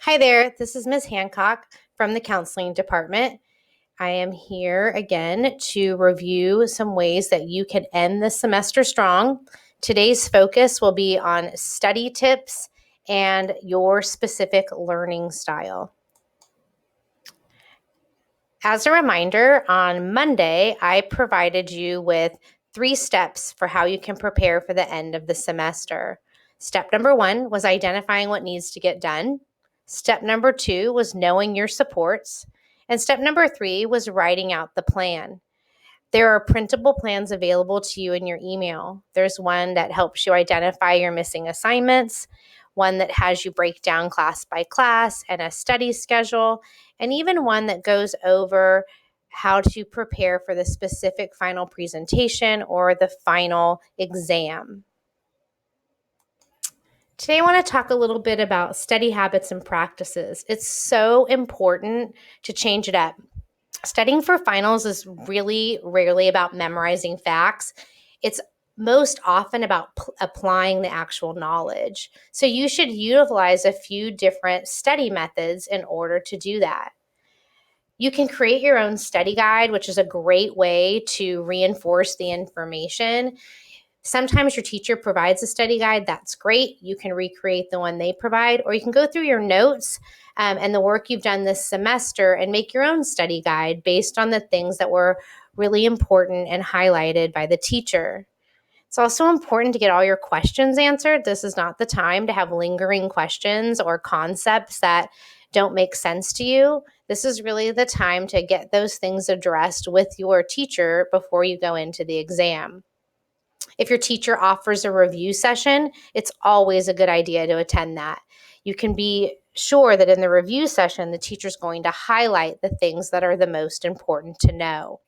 Hi there, this is Ms. Hancock from the counseling department. I am here again to review some ways that you can end the semester strong. Today's focus will be on study tips and your specific learning style. As a reminder, on Monday, I provided you with 3 steps for how you can prepare for the end of the semester. Step number 1 was identifying what needs to get done. Step number 2 was knowing your supports. And step number 3 was writing out the plan. There are printable plans available to you in your email. There's one that helps you identify your missing assignments, one that has you break down class by class and a study schedule, and even one that goes over how to prepare for the specific final presentation or the final exam. Today, I want to talk a little bit about study habits and practices. It's so important to change it up. Studying for finals is really rarely about memorizing facts. It's most often about applying the actual knowledge. So you should utilize a few different study methods in order to do that. You can create your own study guide, which is a great way to reinforce the information. Sometimes your teacher provides a study guide. That's great. You can recreate the one they provide, or you can go through your notes and the work you've done this semester and make your own study guide based on the things that were really important and highlighted by the teacher. It's also important to get all your questions answered. This is not the time to have lingering questions or concepts that don't make sense to you. This is really the time to get those things addressed with your teacher before you go into the exam. If your teacher offers a review session, it's always a good idea to attend that. You can be sure that in the review session, the teacher's going to highlight the things that are the most important to know.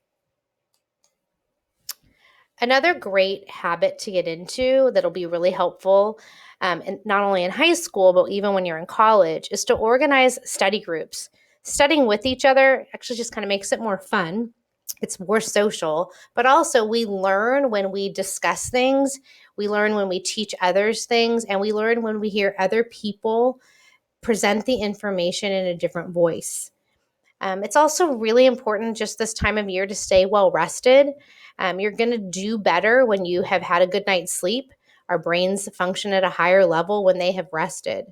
Another great habit to get into that'll be really helpful, and not only in high school, but even when you're in college, is to organize study groups. Studying with each other actually just kind of makes it more fun. It's more social, but also we learn when we discuss things, we learn when we teach others things, and we learn when we hear other people present the information in a different voice. It's also really important just this time of year to stay well rested. You're going to do better when you have had a good night's sleep. Our brains function at a higher level when they have rested.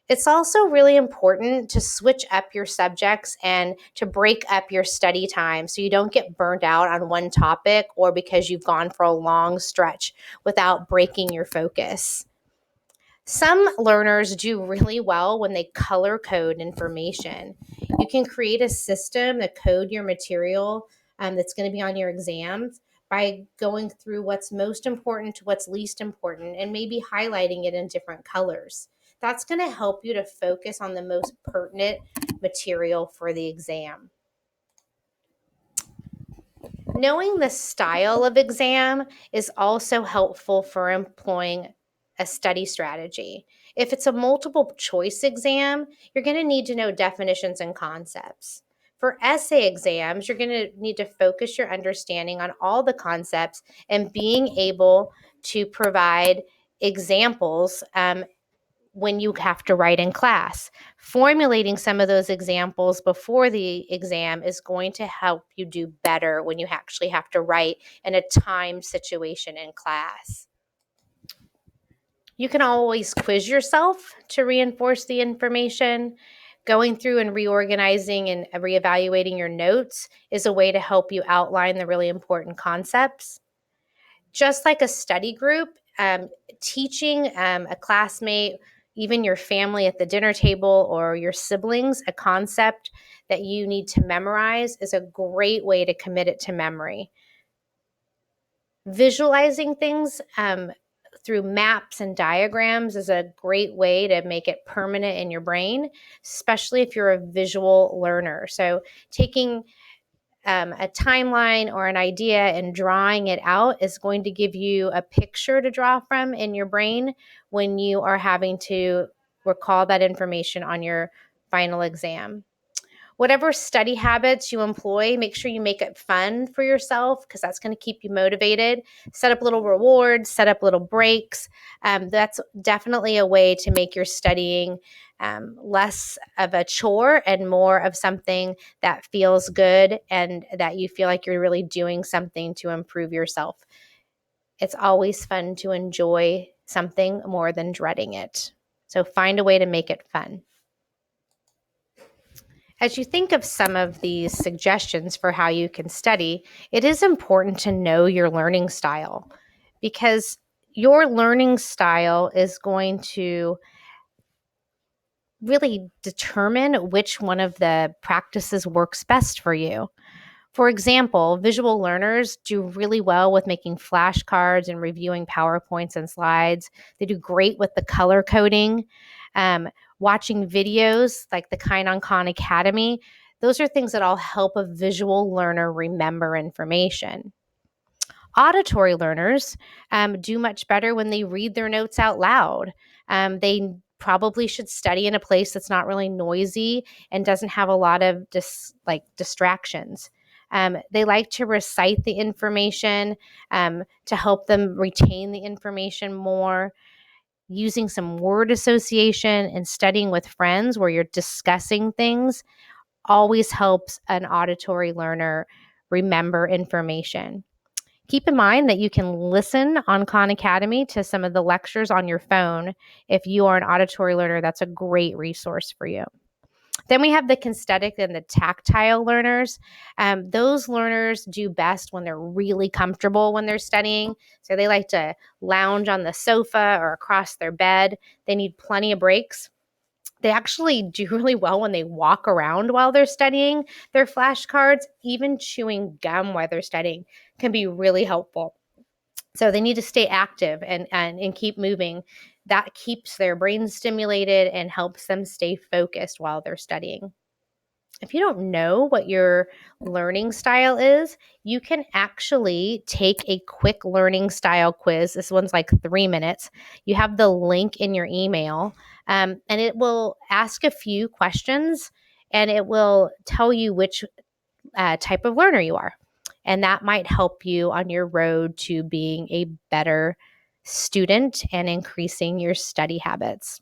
It's also really important to switch up your subjects and to break up your study time so you don't get burnt out on one topic or because you've gone for a long stretch without breaking your focus. Some learners do really well when they color code information. You can create a system that code your material that's going to be on your exams by going through what's most important to what's least important and maybe highlighting it in different colors. That's going to help you to focus on the most pertinent material for the exam. Knowing the style of exam is also helpful for employing a study strategy. If it's a multiple choice exam, you're going to need to know definitions and concepts. For essay exams, you're going to need to focus your understanding on all the concepts and being able to provide examples when you have to write in class. Formulating some of those examples before the exam is going to help you do better when you actually have to write in a timed situation in class. You can always quiz yourself to reinforce the information. Going through and reorganizing and reevaluating your notes is a way to help you outline the really important concepts. Just like a study group, teaching a classmate, even your family at the dinner table or your siblings, a concept that you need to memorize is a great way to commit it to memory. Visualizing things through maps and diagrams is a great way to make it permanent in your brain, especially if you're a visual learner. So taking a timeline or an idea and drawing it out is going to give you a picture to draw from in your brain when you are having to recall that information on your final exam. Whatever study habits you employ, make sure you make it fun for yourself because that's going to keep you motivated. Set up little rewards, set up little breaks. That's definitely a way to make your studying less of a chore and more of something that feels good and that you feel like you're really doing something to improve yourself. It's always fun to enjoy something more than dreading it. So find a way to make it fun. As you think of some of these suggestions for how you can study, it is important to know your learning style because your learning style is going to really determine which one of the practices works best for you. For example, visual learners do really well with making flashcards and reviewing PowerPoints and slides. They do great with the color coding, watching videos like the kind on Khan Academy. Those are things that all help a visual learner remember information. Auditory learners do much better when they read their notes out loud. They probably should study in a place that's not really noisy and doesn't have a lot of distractions. They like to recite the information to help them retain the information more. Using some word association and studying with friends where you're discussing things always helps an auditory learner remember information. Keep in mind that you can listen on Khan Academy to some of the lectures on your phone. If you are an auditory learner, that's a great resource for you. Then we have the kinesthetic and the tactile learners. Those learners do best when they're really comfortable when they're studying. So they like to lounge on the sofa or across their bed. They need plenty of breaks. They actually do really well when they walk around while they're studying their flashcards. Even chewing gum while they're studying can be really helpful. So they need to stay active and keep moving. That keeps their brain stimulated and helps them stay focused while they're studying. If you don't know what your learning style is, you can actually take a quick learning style quiz. This one's like 3 minutes. You have the link in your email, and it will ask a few questions, and it will tell you which type of learner you are. And that might help you on your road to being a better student and increasing your study habits.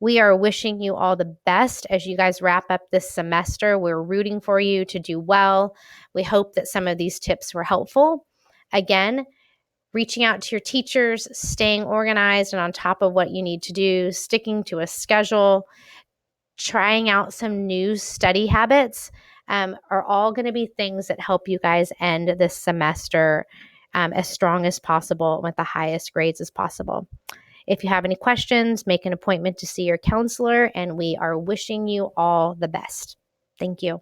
We are wishing you all the best as you guys wrap up this semester. We're rooting for you to do well. We hope that some of these tips were helpful. Again, reaching out to your teachers, staying organized and on top of what you need to do, sticking to a schedule, trying out some new study habits are all going to be things that help you guys end this semester as strong as possible with the highest grades as possible. If you have any questions, make an appointment to see your counselor, and we are wishing you all the best. Thank you.